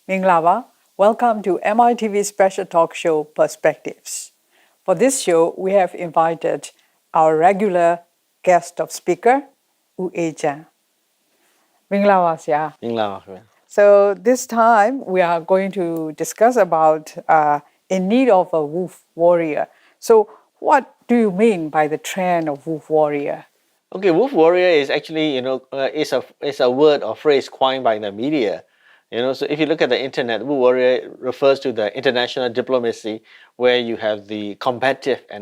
Minglava, welcome to MITV special talk show Perspectives. For this show, we have invited our regular guest of speaker, Wu Ejang. Minglava, yeah. မင်္ဂလာပါခင်ဗျာ So this time we are going to discuss about in need of a wolf warrior. So what do you mean by the trend of wolf warrior? Okay, wolf warrior is actually is a word or phrase coined by the media. So if you look at the internet, wolf warrior refers to the international diplomacy where you have the combative and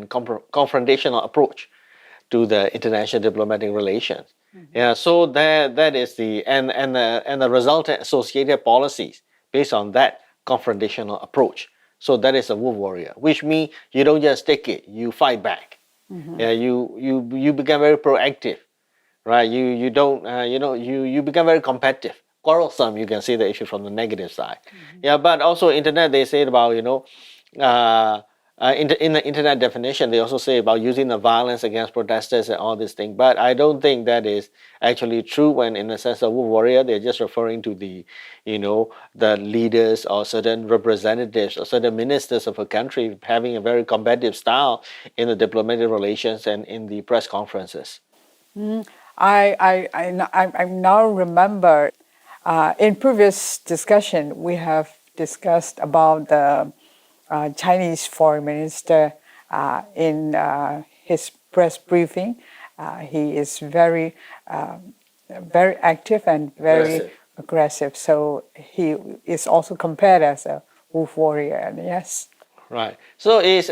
confrontational approach to the international diplomatic relations. Yeah, so that is the resultant associated policies based on that confrontational approach. So that is a wolf warrior, which means you don't just take it, you fight back. Yeah, you become very proactive, right? You don't you become very competitive, quarrelsome. You can see the issue from the negative side. Yeah, but also internet they say about in the internet definition they also say about using the violence against protesters and all this thing. But I don't think that is actually true when in the sense of wolf warrior they're just referring to the leaders or certain representatives or certain ministers of a country having a very competitive style in the diplomatic relations and in the press conferences. I now remember in previous discussion we have discussed about the Chinese foreign minister in his press briefing. He is very active and very aggressive. So he is also compared as a wolf warrior. And yes. Right. So it's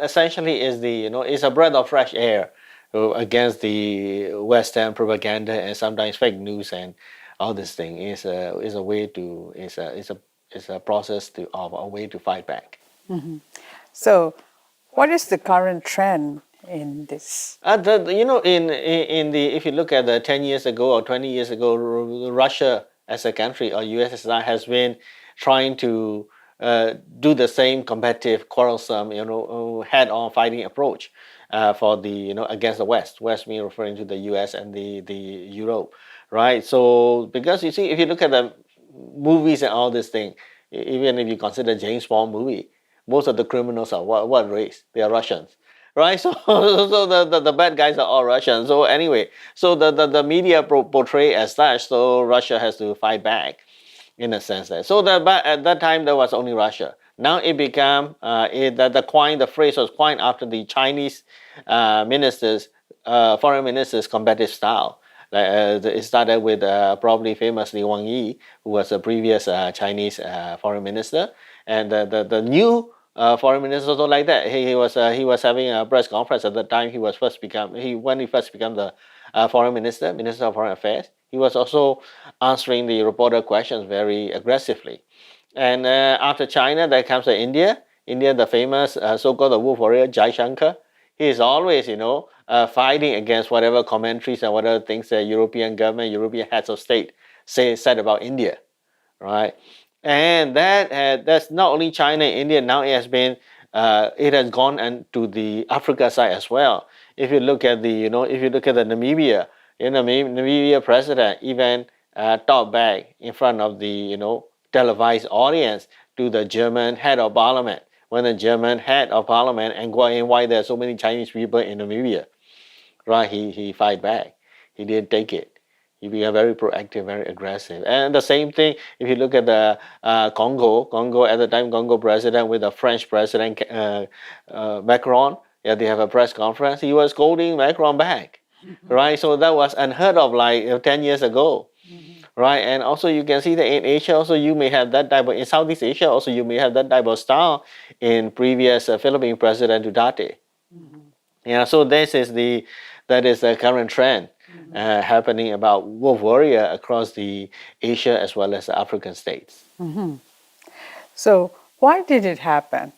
essentially is a breath of fresh air against the Western propaganda and sometimes fake news and all this thing. Is a way to is a process of a way to fight back. So, what is the current trend in this? In the if you look at the 10 years ago or 20 years ago, Russia as a country or USSR has been trying to do the same competitive, quarrelsome, head-on fighting approach for the against the West. West means referring to the US and the Europe, right? So because you see, if you look at the movies and all this thing, even if you consider James Bond movie, most of the criminals are what race? They are Russians, right? So the bad guys are all Russians. So anyway, so the media portray as such. So Russia has to fight back, in a sense that. So but at that time there was only Russia. Now it became the phrase was coined after the Chinese foreign ministers' combative style. It started with probably famously Wang Yi, who was a previous Chinese foreign minister, and the new foreign minister also like that. He was having a press conference at the time when he first became the foreign minister of foreign affairs. He was also answering the reporter questions very aggressively. And after China, there comes India. India, the famous so-called the wolf warrior Jai Shankar. He is always, fighting against whatever commentaries and whatever things the European government, European heads of state said about India, right? And that's not only China and India. Now it has gone into the Africa side as well. If you look at the Namibia, Namibia president even talked back in front of the televised audience to the German head of parliament when the German head of parliament inquired why there are so many Chinese people in Namibia, right? He fight back. He didn't take it. He became very proactive, very aggressive. And the same thing, if you look at the Congo at the time, Congo president with the French president Macron, yeah, they have a press conference. He was scolding Macron back, right? So that was unheard of 10 years ago, right? And also you can see that in Asia, also you may have that type of, in Southeast Asia, also you may have that type of style in previous Philippine president Duterte. Yeah, so that is the current trend happening about wolf warrior across the Asia as well as the African states. So why did it happen?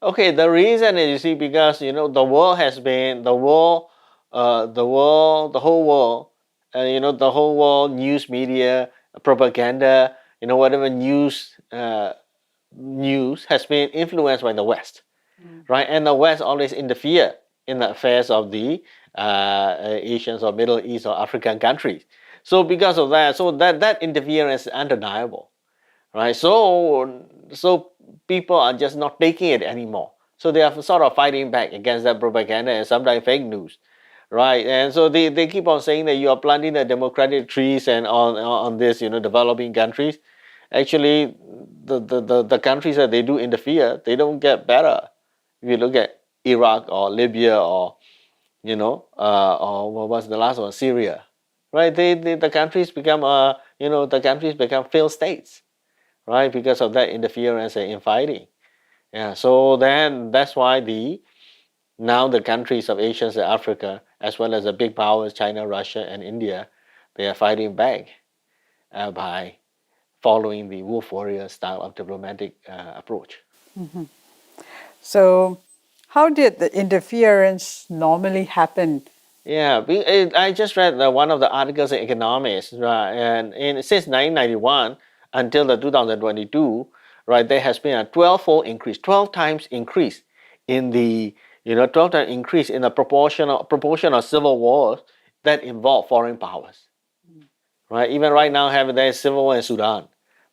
Okay, the reason is, you see, because the world has been the whole world, the whole world news media propaganda, whatever news has been influenced by the West, right? And the West always interfere in the affairs of the Asians or Middle East or African countries. So because of that, so that interference is undeniable, right? So people are just not taking it anymore. So they are sort of fighting back against that propaganda and sometimes fake news, right? And so they keep on saying that you are planting the democratic trees and on this, developing countries. Actually, the countries that they do interfere, they don't get better. If you look at Iraq or Libya or what was the last one, Syria, right? The countries become the countries become failed states, right? Because of that interference and infighting. Yeah. So then that's why now the countries of Asia and Africa, as well as the big powers, China, Russia, and India, they are fighting back by following the wolf warrior style of diplomatic approach. So, how did the interference normally happen? Yeah, I just read one of the articles in Economics, right? And since 1991 until the 2022, right, there has been a 12-fold increase, 12 times increase in the 12 times increase in the proportion of civil wars that involve foreign powers, right? Even right now, there is civil war in Sudan.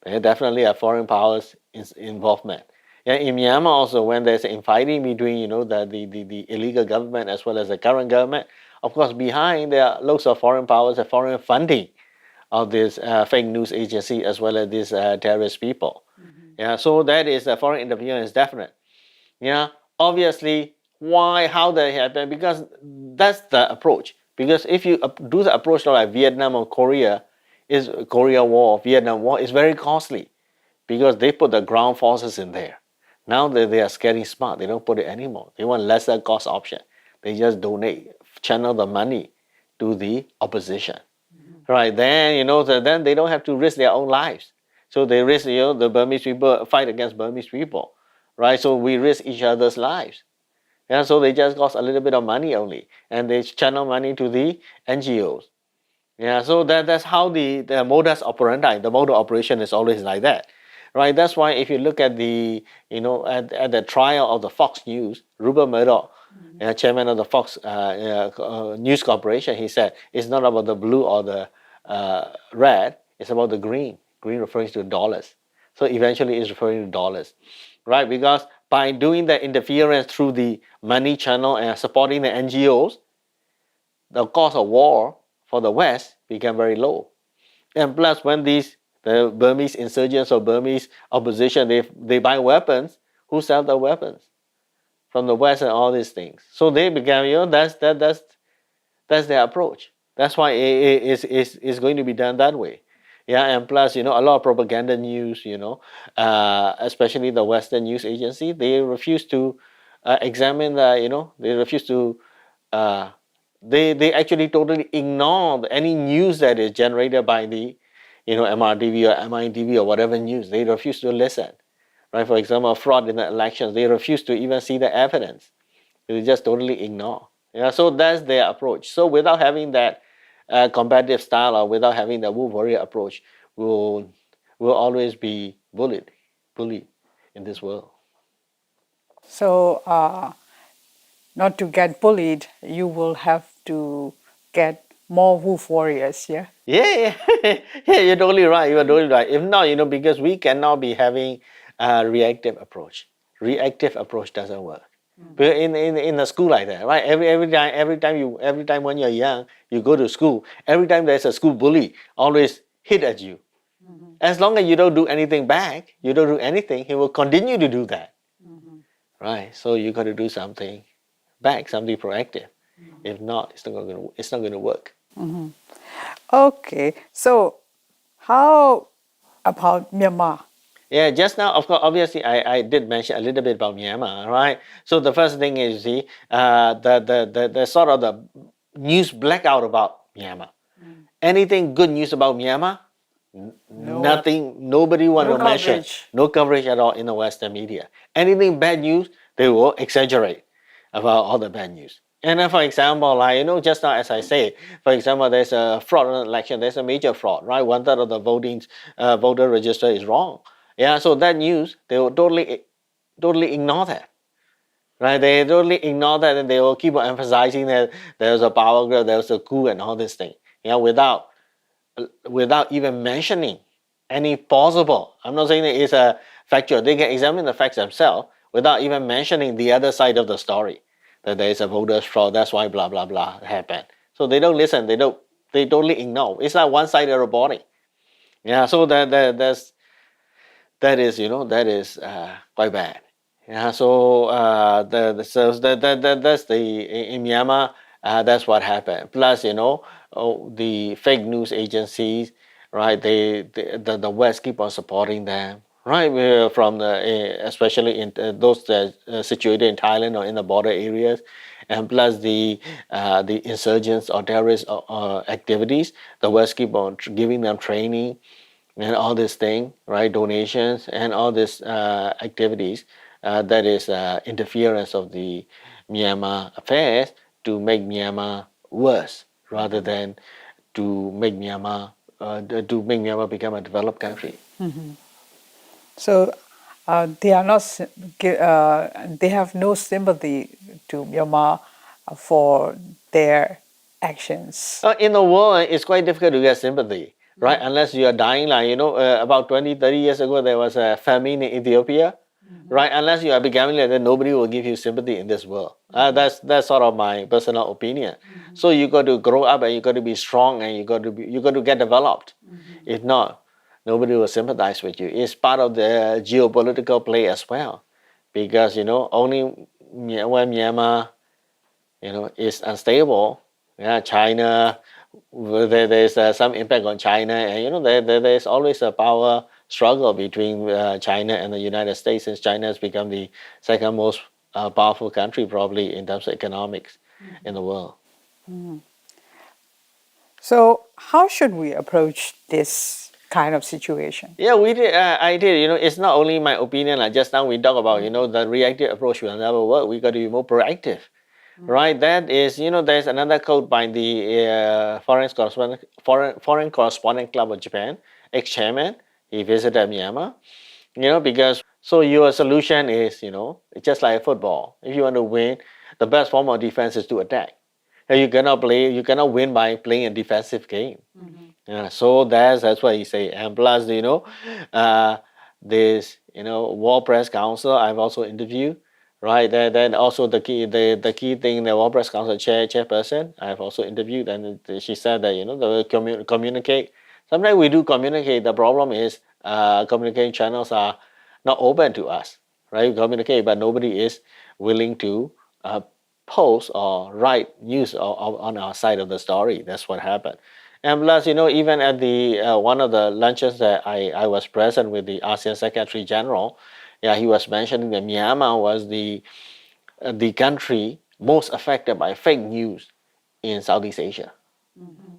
There definitely a foreign powers involvement. Yeah, in Myanmar also, when there's infighting between the illegal government as well as the current government, of course behind there are lots of foreign powers and foreign funding of this fake news agency as well as these terrorist people. Yeah, so that is a foreign interference definite. Yeah, obviously, why, how that happen? Because that's the approach. Because if you do the approach like Vietnam or Korea, is Korea War, Vietnam War is very costly because they put the ground forces in there. Now they are getting smart. They don't put it anymore. They want lesser cost option. They just donate, channel the money to the opposition. Right then, then they don't have to risk their own lives. So they risk, the Burmese people fight against Burmese people, right? So we risk each other's lives. Yeah, so they just cost a little bit of money only, and they channel money to the NGOs. Yeah, so that's how the modus operandi, the mode of operation is always like that, right? That's why if you look at at the trial of the Fox News, Rupert Murdoch, chairman of the Fox News Corporation, he said it's not about the blue or the red, it's about the green. Green referring to dollars. So eventually it's referring to dollars, right? Because by doing the interference through the money channel and supporting the NGOs, the cost of war for the West became very low. And plus, when the Burmese insurgents or Burmese opposition, they buy weapons, who sell the weapons? From the West and all these things. So they became, that's their approach. That's why it's going to be done that way. Yeah, and plus, a lot of propaganda news, especially the Western news agency, they refuse to examine they refuse to uh, they actually totally ignore any news that is generated by the MRTV or MITV or whatever news. They refuse to listen, right? For example, fraud in the elections, they refuse to even see the evidence. They just totally ignore. Yeah, so that's their approach. So without having that competitive style or without having the wolf warrior approach, we'll always be bullied in this world. So, not to get bullied, you will have to get more wolf warriors, yeah? Yeah, yeah, yeah, you're totally right. You're totally right. If not, because we cannot be having a reactive approach. Reactive approach doesn't work. But in a school like that, right? Every time when you're young, you go to school. Every time there's a school bully, always hit at you. As long as you don't do anything back, you don't do anything, he will continue to do that, right? So you got to do something back, something proactive. If not, it's not going to work. Okay, so how about Myanmar? Yeah, just now, of course, obviously, I did mention a little bit about Myanmar, right? So the first thing is the sort of the news blackout about Myanmar. Anything good news about Myanmar? Nothing. Nobody want No to mention. coverage. No coverage at all in the Western media. Anything bad news, they will exaggerate about all the bad news. And then, for example, like just now as I say, for example, there's a fraud in an election. There's a major fraud, right? 1/3 of the voter register is wrong. Yeah, so that news they will totally ignore that, right? They totally ignore that, and they will keep on emphasizing that there's a power grab, there's a coup, and all this thing. Yeah, without even mentioning any possible. I'm not saying that it's a factual. They can examine the facts themselves without even mentioning the other side of the story. That there is a voter's fraud. That's why blah blah blah happened. So they don't listen. They don't. They totally ignore. It's like one-sided reporting. Yeah. So that is quite bad. Yeah. So that's in Myanmar. That's what happened. Plus, the fake news agencies, right? The West keep on supporting them, right? From especially in those situated in Thailand or in the border areas, and plus the insurgents or terrorist activities. The West keep on giving them training and all this thing, right? Donations and all these activities that is interference of the Myanmar affairs to make Myanmar worse rather than to make Myanmar become a developed country. So they are not. They have no sympathy to Myanmar for their actions. In the world, it's quite difficult to get sympathy, right? Unless you are dying, like, about 20, 30 years ago, there was a famine in Ethiopia, right? Unless you are becoming like that, nobody will give you sympathy in this world. That's sort of my personal opinion. So you got to grow up and you got to be strong and you got to get developed. If not, nobody will sympathize with you. It's part of the geopolitical play as well, because only when Myanmar is unstable. Yeah, China, there's some impact on China, and there's always a power struggle between China and the United States, since China has become the second most powerful country probably in terms of economics in the world. So how should we approach this kind of situation? Yeah, we did. I did. It's not only my opinion. Like just now we talk about, the reactive approach will never work. We got to be more proactive, right? That is, there's another quote by the foreign correspondent club of Japan, ex-chairman. He visited Myanmar, because so your solution is, it's just like football. If you want to win, the best form of defense is to attack. And you cannot win by playing a defensive game. Yeah, so that's what he say. And plus, this War Press Council I've also interviewed, right? Then also the key thing, the War Press Council chairperson I've also interviewed, and she said that the communicate. Sometimes we do communicate. The problem is communication channels are not open to us, right? We communicate, but nobody is willing to post or write news on our side of the story. That's what happened. And plus, even at the one of the lunches that I was present with the ASEAN Secretary General, yeah, he was mentioning that Myanmar was the country most affected by fake news in Southeast Asia.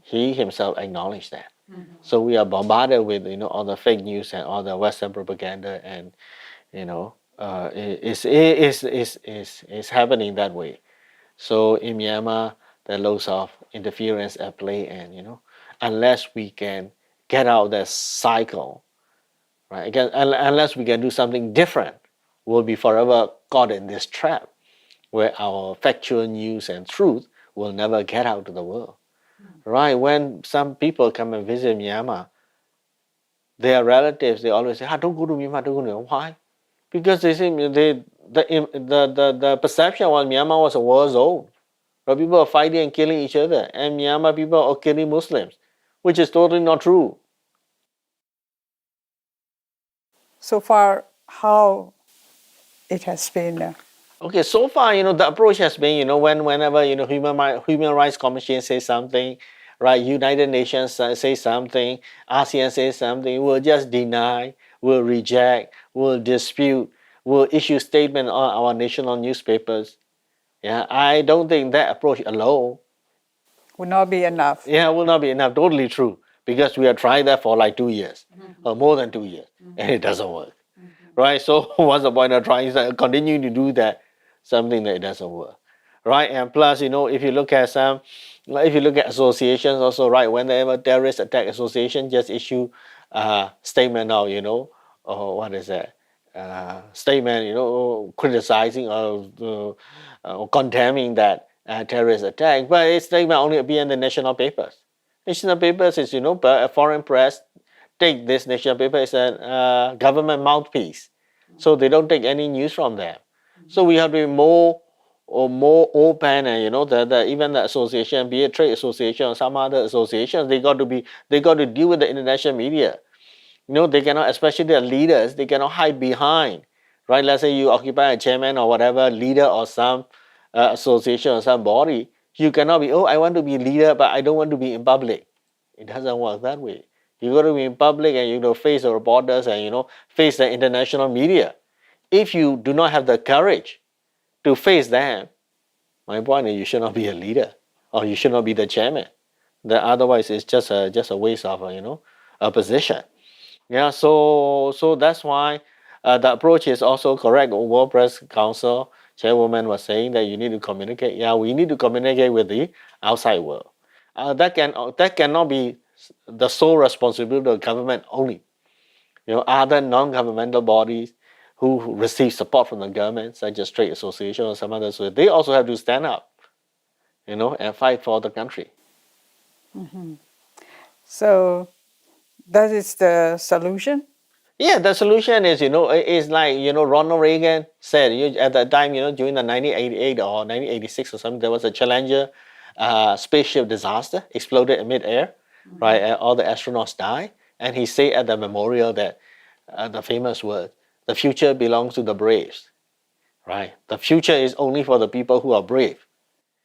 He himself acknowledged that. So we are bombarded with all the fake news and all the Western propaganda, and it's happening that way. So in Myanmar, there are loads of interference at play, and unless we can get out of that cycle, right? Again, unless we can do something different, we'll be forever caught in this trap where our factual news and truth will never get out to the world, right? When some people come and visit Myanmar, their relatives, they always say, don't go to Myanmar, don't go to Myanmar. Why? Because they say the perception was Myanmar was a war zone. Where people are fighting and killing each other, and Myanmar people are killing Muslims, which is totally not true. So far, how it has been. Okay, so far, the approach has been, whenever, Human Rights Commission says something, right, United Nations say something, ASEAN says something, we'll just deny, we'll reject, we'll dispute, we'll issue statement on our national newspapers. Yeah, I don't think that approach alone Will not be enough. Yeah, will not be enough. Totally true. Because we have tried that for like 2 years, or more than 2 years, and it doesn't work. Right? So what's the point of trying to continue to do that? Something that it doesn't work. Right? And plus, if you look at associations also, right, whenever terrorist attack association just issue statement now, or what is that? Statement, criticizing or condemning that terrorist attack, but its statement only appear in the national papers. National papers is, foreign press take this nation paper as a government mouthpiece. So they don't take any news from them. So we have to be more or more open, and even the association, be it trade association or some other associations, they got to deal with the international media. They cannot, especially the leaders, they cannot hide behind, right? Let's say you occupy a chairman or whatever leader or some association or some body. You cannot be, I want to be leader, but I don't want to be in public. It doesn't work that way. You got to be in public, and face the reporters, and face the international media. If you do not have the courage to face them, my point is you should not be a leader, or you should not be the chairman. Otherwise, it's just a waste of a position. Yeah, so that's why the approach is also correct. World Press Council chairwoman was saying that you need to communicate. Yeah, we need to communicate with the outside world. That cannot be the sole responsibility of government only. Other non-governmental bodies who receive support from the government, such as trade association or some others, they also have to stand up, and fight for the country. So that is the solution? Yeah, the solution is like, Ronald Reagan said at that time, during the 1988 or 1986 or something, there was a Challenger spaceship disaster, exploded in midair, right? And all the astronauts died. And he said at the memorial that the famous word, the future belongs to the braves, right? The future is only for the people who are brave.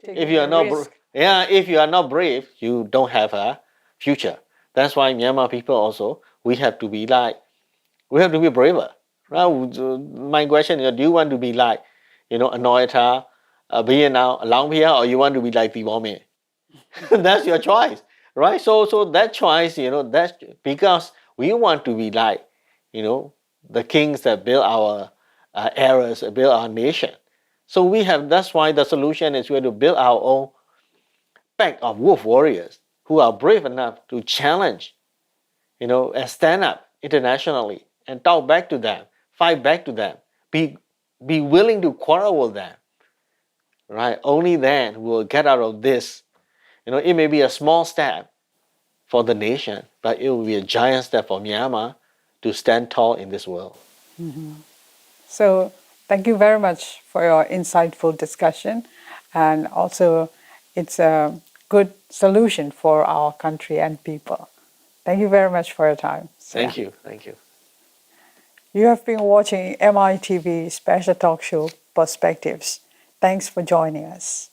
If you are not if you are not brave, you don't have a future. That's why Myanmar people also, we have to be braver. Right? My question is, do you want to be like, Anoita, Vietnam, Long Pia, or you want to be like Tibome? That's your choice, right? So that choice, that's because we want to be like, the kings that built our eras, built our nation. So that's why the solution is we have to build our own pack of wolf warriors who are brave enough to challenge, and stand up internationally and talk back to them, fight back to them, be willing to quarrel with them, right? Only then we'll get out of this. It may be a small step for the nation, but it will be a giant step for Myanmar to stand tall in this world. So thank you very much for your insightful discussion, and also it's a good solution for our country and people. Thank you very much for your time. Thank you. You have been watching MITV special talk show Perspectives. Thanks for joining us.